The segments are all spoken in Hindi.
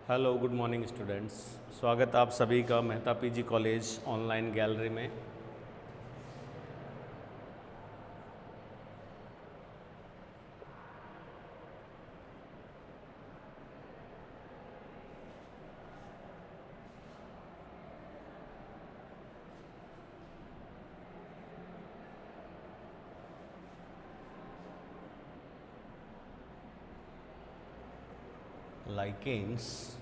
Hello good morning students. स्वागत आप सभी का Mehta PG college online gallery में। लाइकेन्स,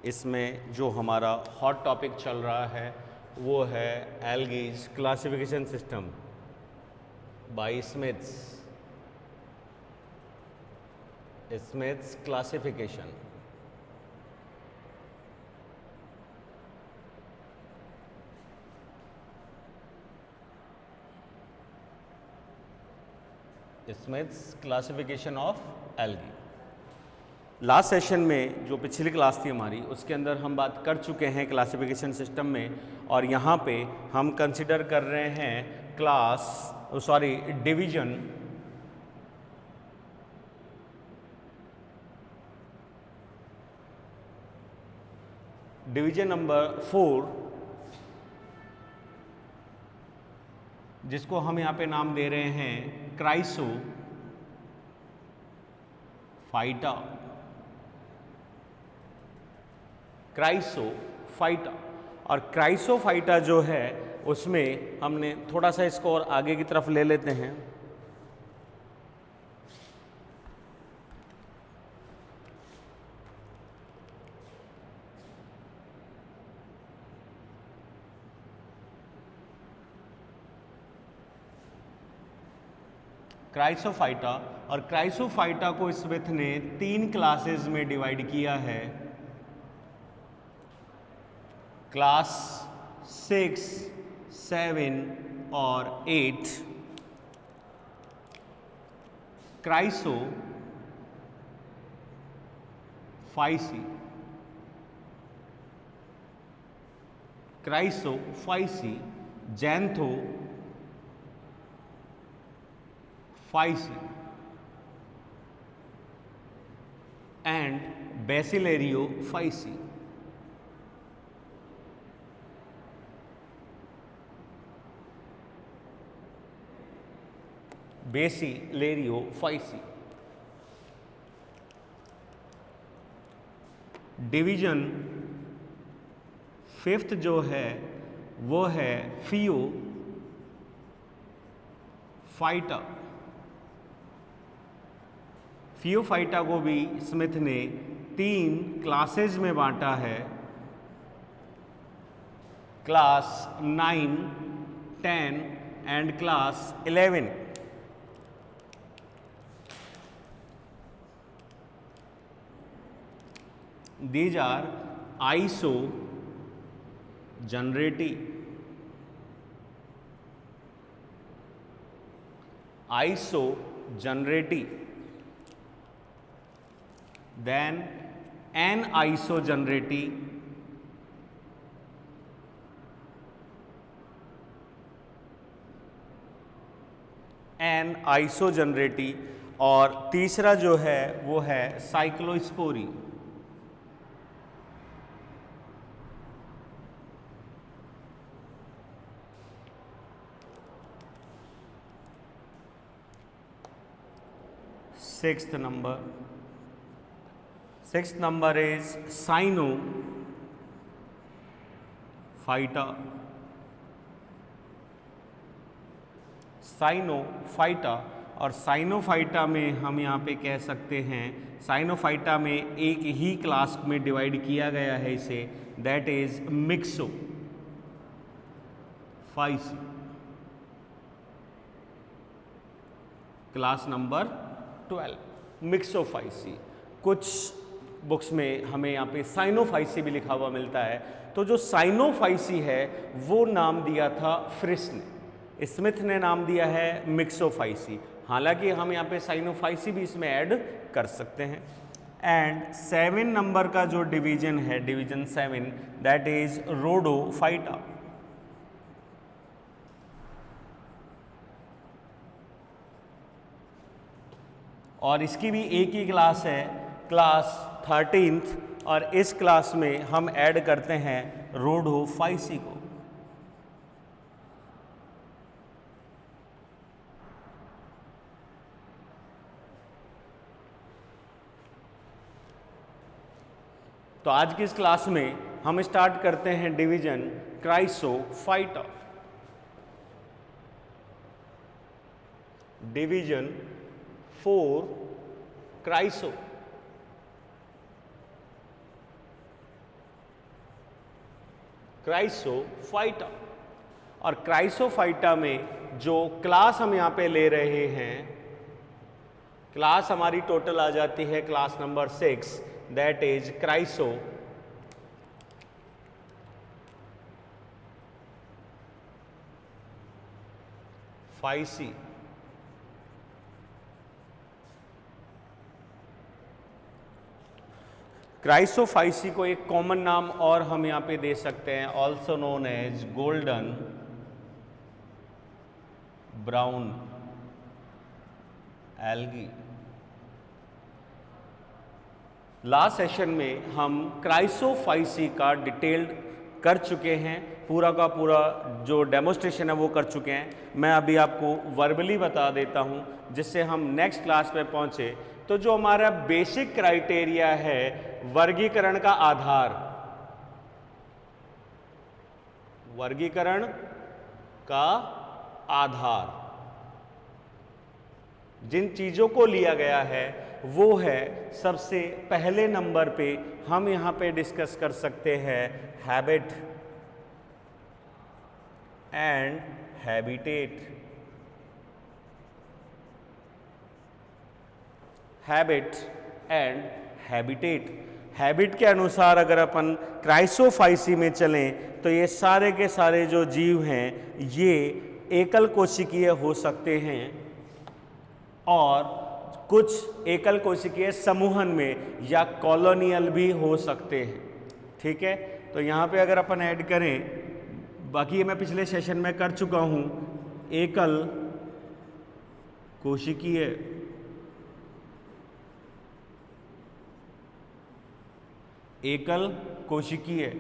इसमें जो हमारा हॉट टॉपिक चल रहा है वो है algae classification system by Smiths classification. Smiths classification of algae. Last session में जो पिछली क्लास थी हमारी, उसके अंदर हम बात कर चुके हैं क्लासिफिकेशन सिस्टम में, और यहाँ पे हम कंसिडर कर रहे हैं डिवीजन नंबर 4, जिसको हम यहाँ पे नाम दे रहे हैं क्राइसोफाइटा। और क्राइसोफाइटा जो है उसमें हमने थोड़ा सा इसको और आगे की तरफ ले लेते हैं। क्राइसोफाइटा, और क्राइसोफाइटा को स्मिथ ने 3 क्लासेस में डिवाइड किया है। क्लास 6, 7 और 8। क्राइसोफाइसी, जैंथोफाइसी एंड बेसिलेरियोफाइसी। डिवीजन 5th जो है वो है फियोफाइटा। फियोफाइटा को भी स्मिथ ने 3 क्लासेस में बांटा है। Class 9, 10 and class 11। These are isogenerative, then anisogenerative, और तीसरा जो है वो है साइक्लोस्पोरी। Sixth number is साइनोफाइटा। और साइनोफाइटा में हम यहाँ पे कह सकते हैं, साइनोफाइटा में एक ही क्लास में डिवाइड किया गया है इसे, that is Myxophyceae. Class number 12 Myxophyceae. कुछ बुक्स में हमें यहाँ पे साइनोफाइसी भी लिखा हुआ मिलता है। तो जो साइनोफाइसी है वो नाम दिया था फ्रिस ने, स्मिथ ने नाम दिया है मिक्सोफाइसी। हालांकि हम यहाँ पे साइनोफाइसी भी इसमें ऐड कर सकते हैं। एंड 7 नंबर का जो डिवीजन है, डिवीजन 7, दैट इज रोडोफाइटा। और इसकी भी एक ही क्लास है, क्लास 13th, और इस क्लास में हम ऐड करते हैं रोडोफाइसी को। तो आज की इस क्लास में हम स्टार्ट करते हैं डिवीजन क्राइसोफाइटा। Division 4 Chrysophyta. और क्राइसोफाइटा में जो क्लास हम यहाँ पे ले रहे हैं, क्लास हमारी टोटल आ जाती है क्लास नंबर 6, दैट इज क्राइसोफाइसी। क्राइसोफाइसी को एक कॉमन नाम और हम यहाँ पे दे सकते हैं, also known as golden brown algae. Last session में हम क्राइसोफाइसी का डिटेल्ड कर चुके हैं, पूरा का पूरा जो डेमोस्ट्रेशन है वो कर चुके हैं। मैं अभी आपको वर्बली बता देता हूं जिससे हम नेक्स्ट क्लास में पहुंचे। तो जो हमारा बेसिक क्राइटेरिया है वर्गीकरण का आधार, वर्गीकरण का आधार जिन चीजों को लिया गया है वो है, सबसे पहले नंबर पे हम यहां पे डिस्कस कर सकते हैं habit and habitat. Habit and habitat. Habit के अनुसार अगर अपन क्राइसोफाइसी में चलें तो ये सारे के सारे जो जीव हैं ये एकल कोशिकीय हो सकते हैं और कुछ एकल कोशिकीय समूहन में या कॉलोनियल भी हो सकते हैं। ठीक है, तो यहाँ पे अगर अपन ऐड करें, बाकी ये मैं पिछले सेशन में कर चुका हूँ, एकल कोशिकीय, एकल कोशिकीय,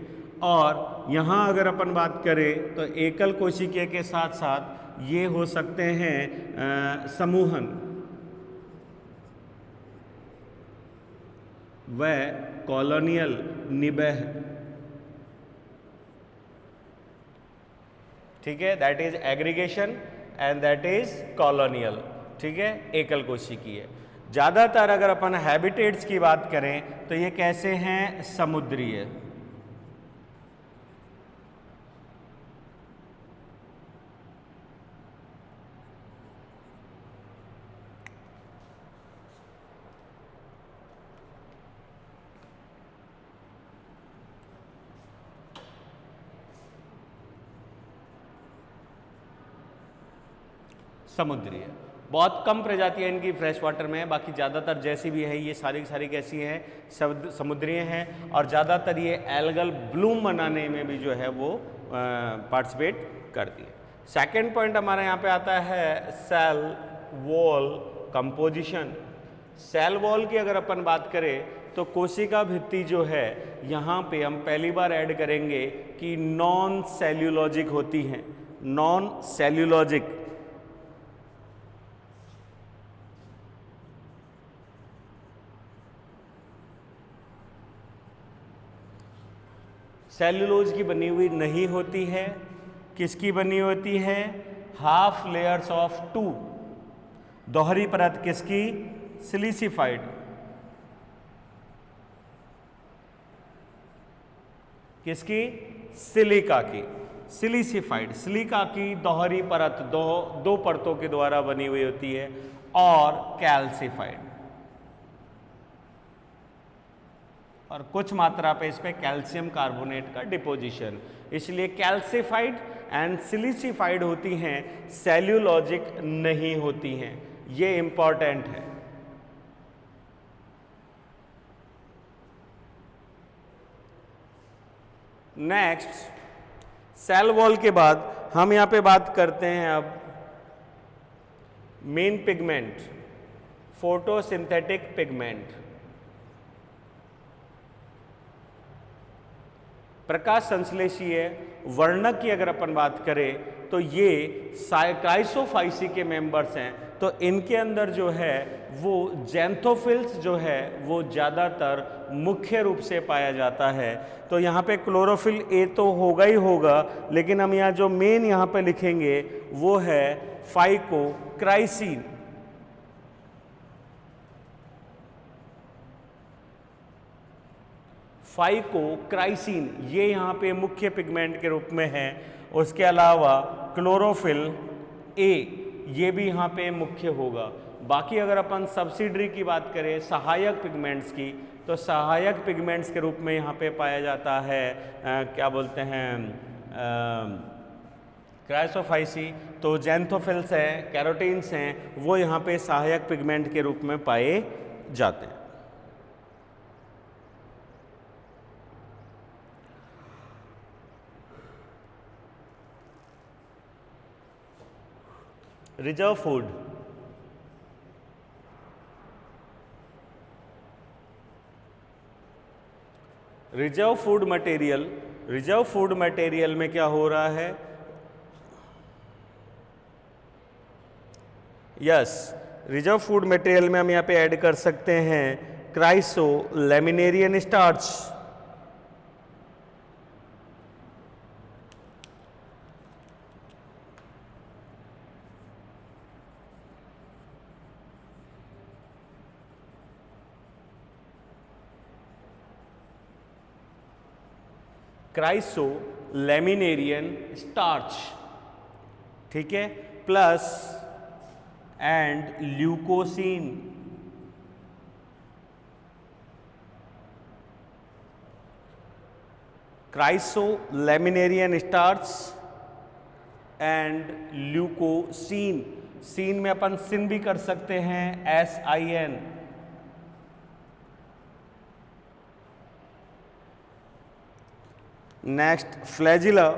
और यहाँ अगर अपन बात करें तो एकल कोशिकीय के साथ साथ ये हो सकते हैं समूहन व कॉलोनियल निबह। ठीक है, that is aggregation and that is colonial. ठीक है, एकल कोशिकीय। ज़्यादातर अगर अपन हैबिटेट्स की बात करें तो ये कैसे हैं, समुद्रीय। समुद्रीय। बहुत कम प्रजातियां इनकी फ्रेश वाटर में है, बाकी ज़्यादातर जैसी भी है ये सारी की सारी कैसी हैं, समुद्रीय हैं। और ज़्यादातर ये एल्गल ब्लूम बनाने में भी जो है वो पार्टिसिपेट करती है। सेकंड पॉइंट हमारा यहाँ पे आता है cell wall composition. Cell wall की अगर अपन बात करें तो कोशिका भित्ति जो है यहाँ पे हम पहली बार ऐड करेंगे कि नॉन सेल्यूलॉजिक होती हैं। नॉन सेल्यूलॉजिक, सेल्यूलोज की बनी हुई नहीं होती है। किसकी बनी होती है, हाफ लेयर्स ऑफ 2, दोहरी परत किसकी, सिलिसिफाइड। किसकी, सिलिका की, सिलिसिफाइड। सिलिका की दोहरी परत दो परतों के द्वारा बनी हुई होती है। और कैल्सिफाइड, और कुछ मात्रा पे इस पे कैल्शियम कार्बोनेट का डिपोजिशन, इसलिए कैल्सिफाइड एंड सिलिसिफाइड होती हैं, सेल्यूलॉजिक नहीं होती हैं। ये इंपॉर्टेंट है। नेक्स्ट, सेल वॉल के बाद हम यहां पे बात करते हैं अब मेन पिगमेंट, फोटोसिंथेटिक पिगमेंट। प्रकाश संश्लेषीय वर्णक की अगर अपन बात करें तो ये क्राइसोफाइसी के मेंबर्स हैं, तो इनके अंदर जो है वो जैंथोफिल्स जो है वो ज़्यादातर मुख्य रूप से पाया जाता है। तो यहाँ पे क्लोरोफिल ए तो होगा ही होगा, लेकिन हम यहाँ जो मेन यहाँ पे लिखेंगे वो है फाइकोक्राइसिन। फाइकोक्राइसिन ये यहाँ पे मुख्य पिगमेंट के रूप में है। उसके अलावा क्लोरोफिल ए ये भी यहाँ पे मुख्य होगा। बाकी अगर अपन सब्सिडरी की बात करें सहायक पिगमेंट्स की, तो सहायक पिगमेंट्स के रूप में यहाँ पे पाया जाता है क्या बोलते हैं क्राइसोफाइसी। तो जैंथोफिल्स हैं, कैरोटीन्स हैं, वो यहाँ पे सहायक पिगमेंट के रूप में पाए जाते हैं। Reserve food, reserve food material, reserve food material में क्या हो रहा है, यस रिजर्व फूड मटेरियल में हम यहाँ पे ऐड कर सकते हैं chrysolaminarin starch, chrysolaminarin starch, ठीक है, plus and leucosin, chrysolaminarin starch and leucosin. सीन में अपन सिन भी कर सकते हैं SIN। नेक्स्ट फ्लैजिला,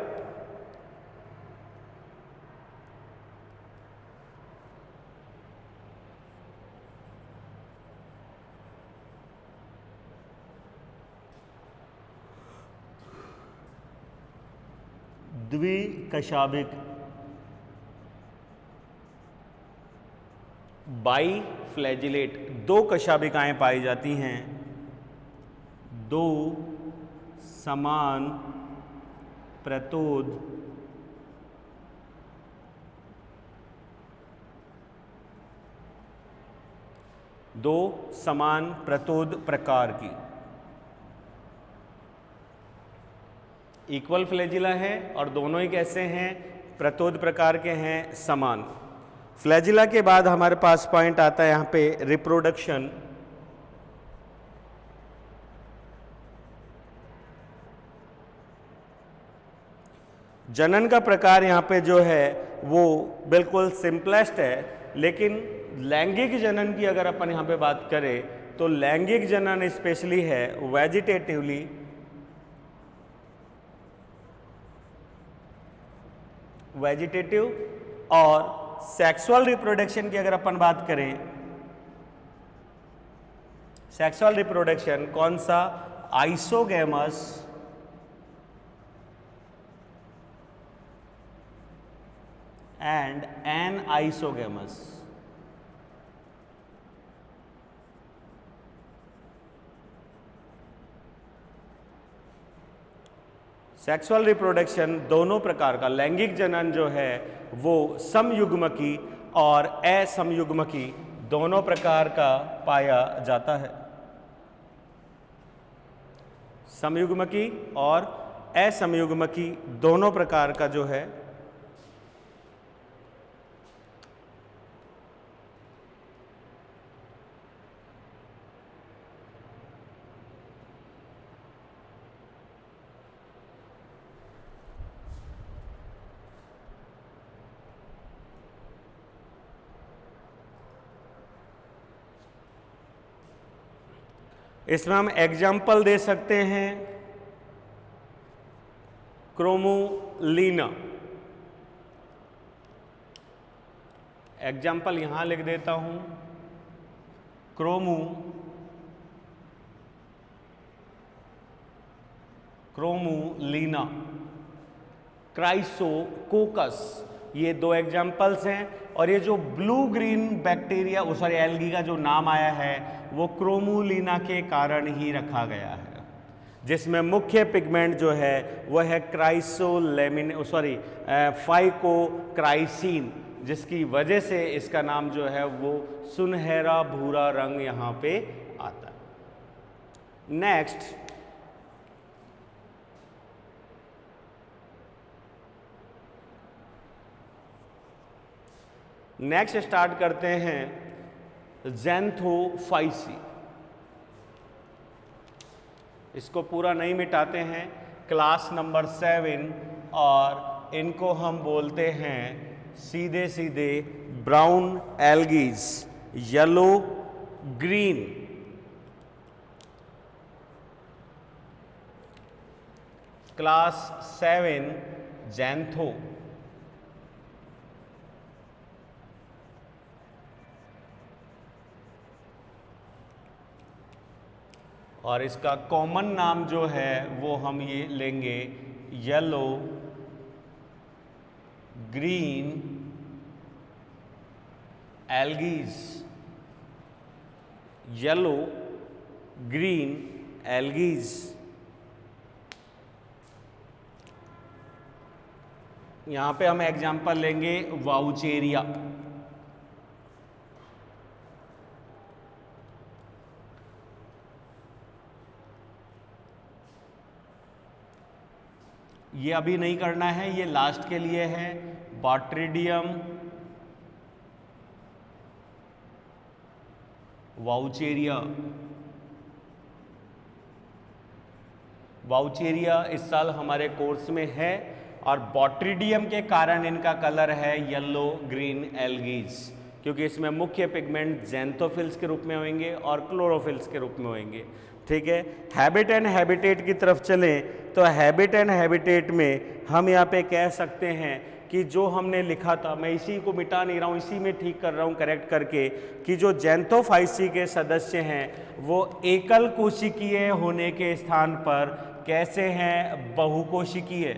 द्विकशाभिक, बाई फ्लैजिलेट, दो कशाभिकाएं पाई जाती हैं, दो समान प्रतोद दो समान प्रतोद प्रकार की, इक्वल फ्लैजिला है और दोनों ही कैसे हैं, प्रतोद प्रकार के हैं, समान। फ्लैजिला के बाद हमारे पास पॉइंट आता है यहाँ पे रिप्रोडक्शन। जनन का प्रकार यहाँ पे जो है वो बिल्कुल सिंपलेस्ट है, लेकिन लैंगिक जनन की अगर अपन यहाँ पे बात करें तो लैंगिक जनन स्पेशली है वेजिटेटिवली, वेजिटेटिव। और सेक्सुअल रिप्रोडक्शन की अगर अपन बात करें, सेक्सुअल रिप्रोडक्शन कौन सा, आइसोगैमस एंड एनआइसोगैमस। सेक्सुअल रिप्रोडक्शन दोनों प्रकार का, लैंगिक जनन जो है वो समयुग्मकी और असमयुग्मकी दोनों प्रकार का पाया जाता है। समयुग्मकी और असमयुग्मकी दोनों प्रकार का जो है इसमें हम एग्जाम्पल दे सकते हैं क्रोमोलीना। एग्जाम्पल यहां लिख देता हूं, क्रोमोलिना, क्राइसोकोकस, ये दो एग्जाम्पल्स हैं। और ये जो blue green bacteria sorry algae का जो नाम आया है वो क्रोमोलिना के कारण ही रखा गया है, जिसमें मुख्य पिगमेंट जो है वह है फाइकोक्राइसिन, जिसकी वजह से इसका नाम जो है वो सुनहरा भूरा रंग यहाँ पे आता है। नेक्स्ट स्टार्ट करते हैं ज़ैंथोफाइसी। इसको पूरा नहीं मिटाते हैं, क्लास नंबर 7, और इनको हम बोलते हैं सीधे सीधे brown algae, yellow green. Class 7 ज़ैंथो। और इसका कॉमन नाम जो है वो हम ये लेंगे yellow green algae, yellow green algae. यहाँ पे हम एग्जाम्पल लेंगे वाउचेरिया। ये अभी नहीं करना है, ये लास्ट के लिए है। बॉट्रिडियम वाउचेरिया। वाउचेरिया इस साल हमारे कोर्स में है और बॉट्रिडियम के कारण इनका कलर है येलो ग्रीन एल्गीज, क्योंकि इसमें मुख्य पिगमेंट ज़ैंथोफिल्स के रूप में होंगे और क्लोरोफिल्स के रूप में होंगे। ठीक है, हैबिट एंड हैबिटेट की तरफ चलें तो हैबिट एंड हैबिटेट में हम यहाँ पे कह सकते हैं कि जो हमने लिखा था, मैं इसी को मिटा नहीं रहा हूँ, इसी में ठीक कर रहा हूँ करेक्ट करके, कि जो ज़ैंथोफाइसी के सदस्य हैं वो एकल कोशिकीय होने के स्थान पर कैसे हैं, बहुकोशिकीय।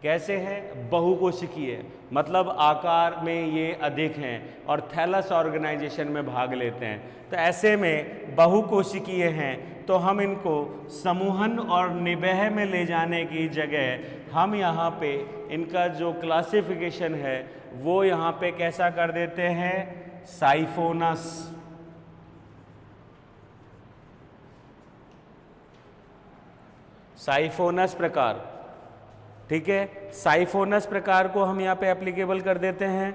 कैसे हैं, बहुकोशिकीय, मतलब आकार में ये अधिक हैं और थैलस ऑर्गेनाइजेशन में भाग लेते हैं। तो ऐसे में बहुकोशिकीय हैं तो हम इनको समूहन और निबह में ले जाने की जगह हम यहाँ पे इनका जो क्लासिफिकेशन है वो यहाँ पे कैसा कर देते हैं, साइफोनस। साइफोनस प्रकार। ठीक है, साइफोनस प्रकार को हम यहाँ पे एप्लीकेबल कर देते हैं।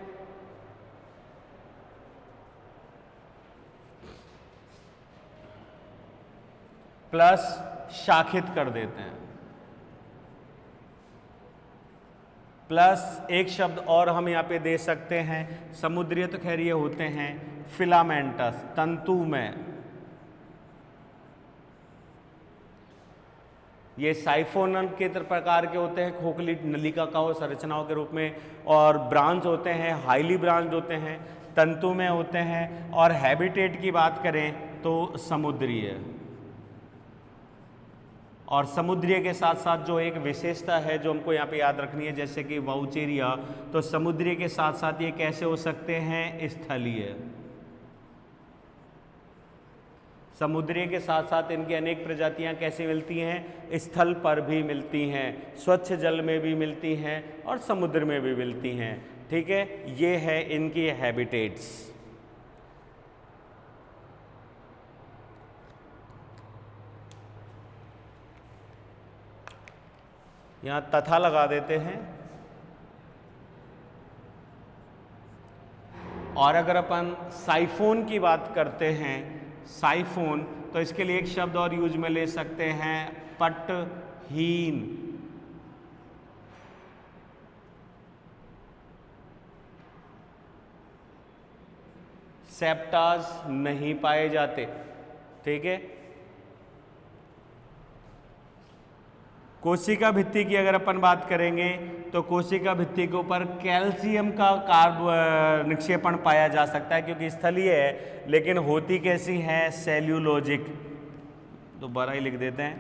प्लस शाखित कर देते हैं। प्लस एक शब्द और हम यहाँ पे दे सकते हैं, समुद्रीय तो खैर ये होते हैं फिलामेंटस, तंतुमय। ये साइफोनन के प्रकार के होते हैं, खोखली नलिका का संरचनाओं के रूप में, और ब्रांच होते हैं, हाईली ब्रांच्ड होते हैं, तंतु में होते हैं। और हैबिटेट की बात करें तो समुद्रीय। और समुद्रीय के साथ साथ जो एक विशेषता है जो हमको यहाँ पे याद रखनी है, जैसे कि वाउचेरिया, तो समुद्रीय के साथ साथ ये कैसे हो सकते हैं, स्थलीय। समुद्री के साथ साथ इनकी अनेक प्रजातियां कैसे मिलती हैं, स्थल पर भी मिलती हैं, स्वच्छ जल में भी मिलती हैं और समुद्र में भी मिलती हैं। ठीक है, ये है इनकी हैबिटेट्स। यहाँ तथा लगा देते हैं। और अगर अपन साइफोन की बात करते हैं, साइफोन, तो इसके लिए एक शब्द और यूज में ले सकते हैं, पटहीन। सेप्टाज नहीं पाए जाते। ठीक है, कोशिका भित्ति की अगर अपन बात करेंगे तो कोशिका भित्ति के ऊपर कैल्शियम का कार्ब निक्षेपण पाया जा सकता है, क्योंकि स्थलीय है, लेकिन होती कैसी है, सेल्यूलोजिक। दोबारा ही लिख देते हैं,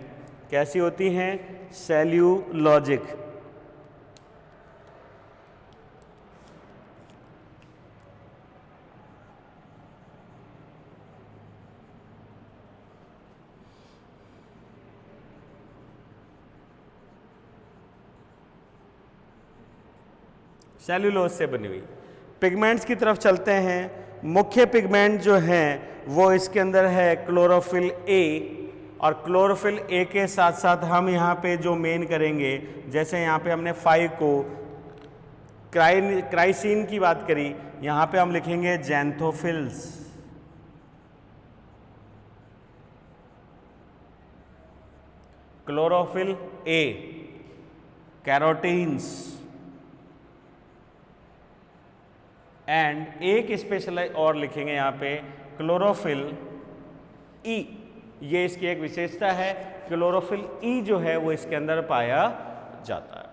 कैसी होती हैं? सेल्यूलॉजिक। सेल्यूलोज से बनी हुई। पिगमेंट्स की तरफ चलते हैं। मुख्य पिगमेंट जो हैं वो इसके अंदर है क्लोरोफिल ए, और क्लोरोफिल ए के साथ साथ हम यहाँ पे जो मेन करेंगे, जैसे यहाँ पे हमने 5 को क्राइसिन की बात करी, यहाँ पे हम लिखेंगे जैंथोफिल्स। क्लोरोफिल ए, कैरोटीन्स, एंड एक स्पेशल और लिखेंगे यहाँ पे क्लोरोफिल ई। ये इसकी एक विशेषता है, क्लोरोफिल ई जो है वो इसके अंदर पाया जाता है।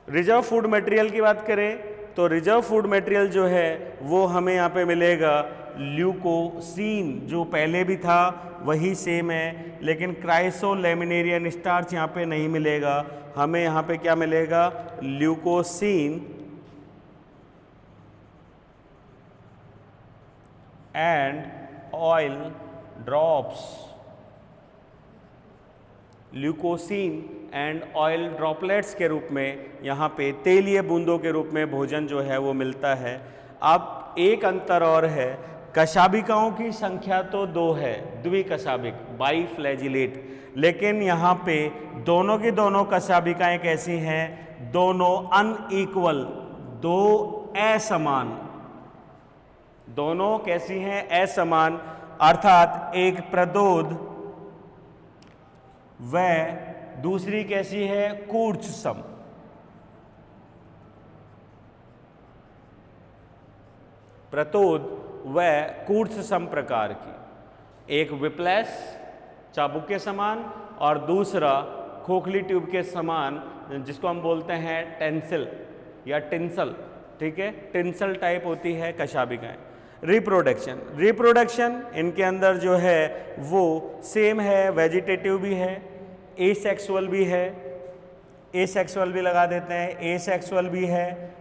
रिजर्व फूड मटेरियल की बात करें तो रिजर्व फूड मटेरियल जो है वो हमें यहाँ पे मिलेगा ल्यूकोसीन, जो पहले भी था वही सेम है, लेकिन क्राइसोलेमिनेरियन स्टार्च यहाँ पे नहीं मिलेगा। हमें यहाँ पे क्या मिलेगा? Leucosin and oil drops. Leucosin and oil droplets के रूप में यहाँ पे तेलीय बूंदों के रूप में भोजन जो है वो मिलता है। अब एक अंतर और है, कशाबिकाओं की संख्या तो 2 है, द्विकशाबिक, बाइफ्लैजिलेट, लेकिन यहाँ पे दोनों की दोनों कशाबिकाएं कैसी हैं? दोनों अनइक्वल, दो असमान। दोनों कैसी हैं? असमान, अर्थात एक प्रदोद व दूसरी कैसी है? कूर्चसम। प्रतोद व कूर्चसम प्रकार की, एक विप्लस चाबुक के समान और दूसरा खोखली ट्यूब के समान, जिसको हम बोलते हैं टेंसिल या टिंसल। ठीक है, टिंसल टाइप होती है कशाबिकाएं। रिप्रोडक्शन इनके अंदर जो है वो सेम है, वेजिटेटिव भी है, एसेक्सुअल भी है, एसेक्सुअल भी लगा देते हैं, एसेक्सुअल भी है,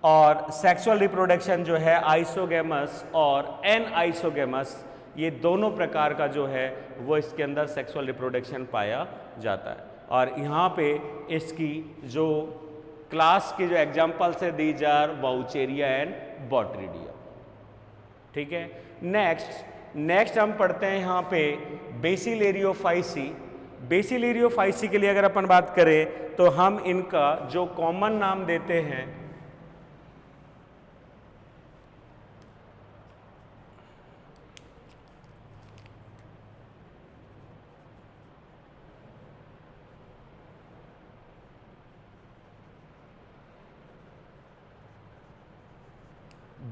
और सेक्सुअल रिप्रोडक्शन जो है आइसोगेमस और एन आइसोगेमस, ये दोनों प्रकार का जो है वो इसके अंदर सेक्सुअल रिप्रोडक्शन पाया जाता है। और यहाँ पे इसकी जो क्लास की जो एग्जाम्पल्स है, दीज आर वाउचेरिया एंड बॉट्रिडिया। ठीक है, नेक्स्ट हम पढ़ते हैं यहाँ पे बेसिलेरियोफाइसी। बेसिलेरियोफाइसी के लिए अगर अपन बात करें तो हम इनका जो कॉमन नाम देते हैं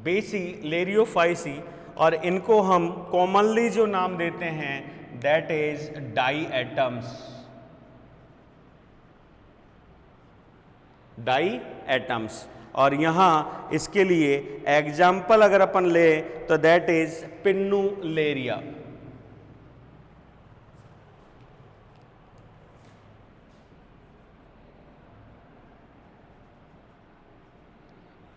बेसिलेरियोफाइसी, और इनको हम कॉमनली जो नाम देते हैं दैट इज डाई एटम्स। और यहाँ इसके लिए एग्जाम्पल अगर अपन ले तो दैट इज पिन्नुलेरिया।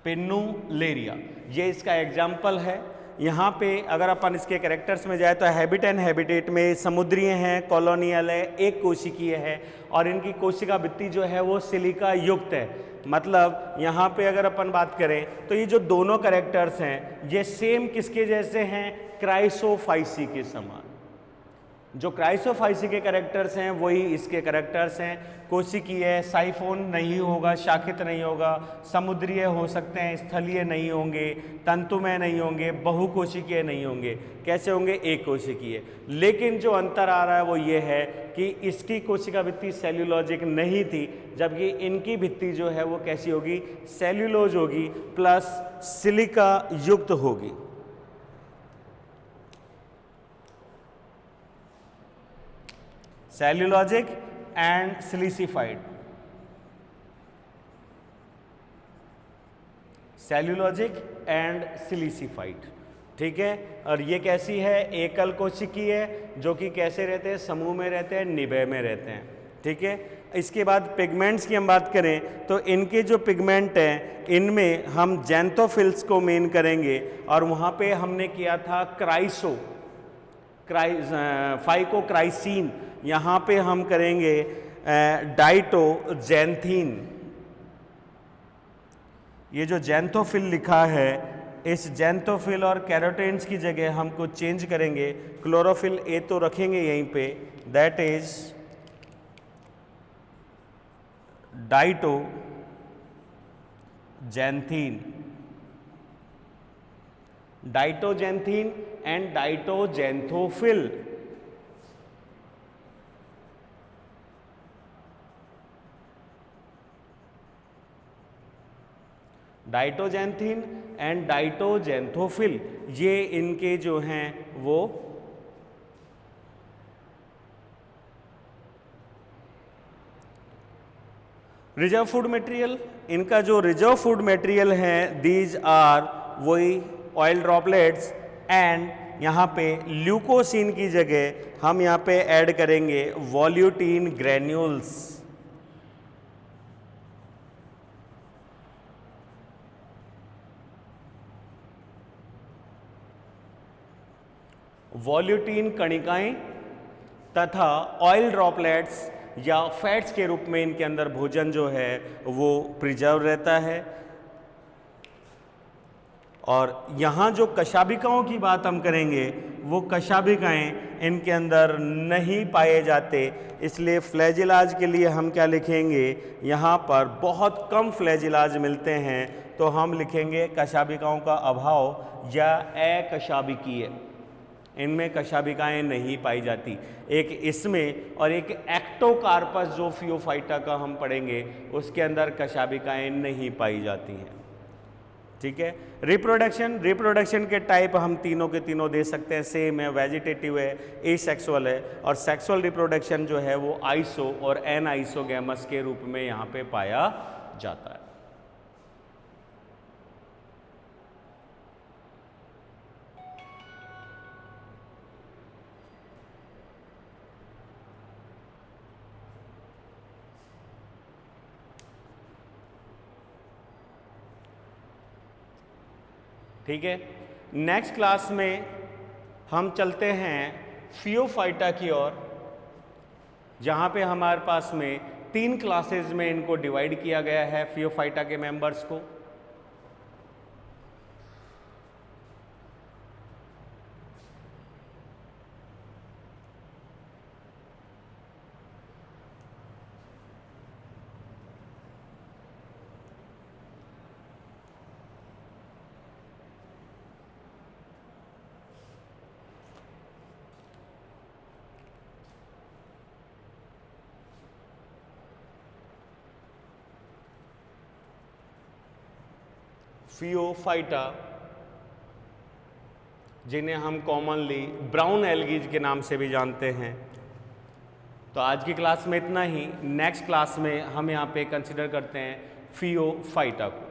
पिन्नुलेरिया ये इसका एग्जाम्पल है। यहाँ पे अगर अपन इसके कैरेक्टर्स में जाए तो हैबिट एंड हैबिटेट में समुद्रीय हैं, कॉलोनियल है, एक कोशिकीय है, और इनकी कोशिका भित्ति जो है वो सिलिका युक्त है। मतलब यहाँ पे अगर अपन बात करें तो ये जो दोनों कैरेक्टर्स हैं ये सेम किसके जैसे हैं? क्राइसोफाइसी के समान। जो क्राइसोफाइसी के कैरेक्टर्स हैं वही इसके कैरेक्टर्स हैं। कोशिकीय है, साइफोन नहीं होगा, शाखित नहीं होगा, समुद्रीय हो सकते हैं, स्थलीय नहीं होंगे, तंतुमय नहीं होंगे, बहुकोशिकीय नहीं होंगे। कैसे होंगे? एक कोशिकीय। लेकिन जो अंतर आ रहा है वो ये है कि इसकी कोशिका भित्ति सेल्यूलॉजिक नहीं थी, जबकि इनकी भित्ति जो है वो कैसी होगी? सेल्यूलोज होगी प्लस सिलिका युक्त होगी। सेल्यूलॉजिक एंड सिलिसिफाइड, सेल्यूलॉजिक एंड सिलिसिफाइड। ठीक है। और ये कैसी है, एकल कोशिकी है, जो कि कैसे रहते हैं, समूह में रहते हैं, निभय में रहते हैं। ठीक है। इसके बाद पिगमेंट्स की हम बात करें तो इनके जो पिगमेंट हैं इनमें हम जैंथोफिल्स को मेन करेंगे, और वहाँ पे हमने किया था फाइकोक्राइसिन, यहाँ पे हम करेंगे डाइटोजैंथीन। ये जो जैंथोफिल लिखा है, इस जैंथोफिल और कैरोटीन्स की जगह हम कुछ चेंज करेंगे, क्लोरोफिल ए तो रखेंगे यहीं पे, दैट इज डाइटोजैंथीन एंड डाइटोजैंथोफिल। डाइटोजैंथीन एंड डाइटोजैंथोफिल, ये इनके जो हैं वो रिजर्व फूड मटेरियल। इनका जो रिजर्व फूड मटेरियल है, दीज आर वही ऑयल ड्रॉपलेट्स, एंड यहाँ पे ल्यूकोसिन की जगह हम यहाँ पे ऐड करेंगे वॉल्यूटीन ग्रैन्यूल्स। वॉल्यूटीन कणिकाएं तथा ऑयल ड्रॉपलेट्स या फैट्स के रूप में इनके अंदर भोजन जो है वो प्रिजर्व रहता है। और यहाँ जो कशाभिकाओं की बात हम करेंगे, वो कशाभिकाएं इनके अंदर नहीं पाए जाते, इसलिए फ्लैजिलाज के लिए हम क्या लिखेंगे, यहाँ पर बहुत कम फ्लैजिलाज मिलते हैं, तो हम लिखेंगे कशाभिकाओं का अभाव या अकशाभिकीय। इनमें कशाभिकाएं नहीं पाई जाती। एक इसमें और एक एक्टोकार्पस जो फियोफाइटा का हम पढ़ेंगे, उसके अंदर कशाभिकाएं नहीं पाई जाती हैं। ठीक है। रिप्रोडक्शन के टाइप हम तीनों के तीनों दे सकते हैं, सेम है, वेजिटेटिव है, एसेक्सुअल है, और सेक्सुअल रिप्रोडक्शन जो है वो आइसो और एनआइसोगैमस के रूप में यहाँ पे पाया जाता है। ठीक है। नेक्स्ट क्लास में हम चलते हैं फियोफाइटा की ओर, जहाँ पे हमारे पास में 3 क्लासेस में इनको डिवाइड किया गया है, फियोफाइटा के मेंबर्स को। फियोफाइटा, जिन्हें हम कॉमनली ब्राउन एल्गीज के नाम से भी जानते हैं। तो आज की क्लास में इतना ही। नेक्स्ट क्लास में हम यहाँ पे कंसिडर करते हैं फियोफाइटा को।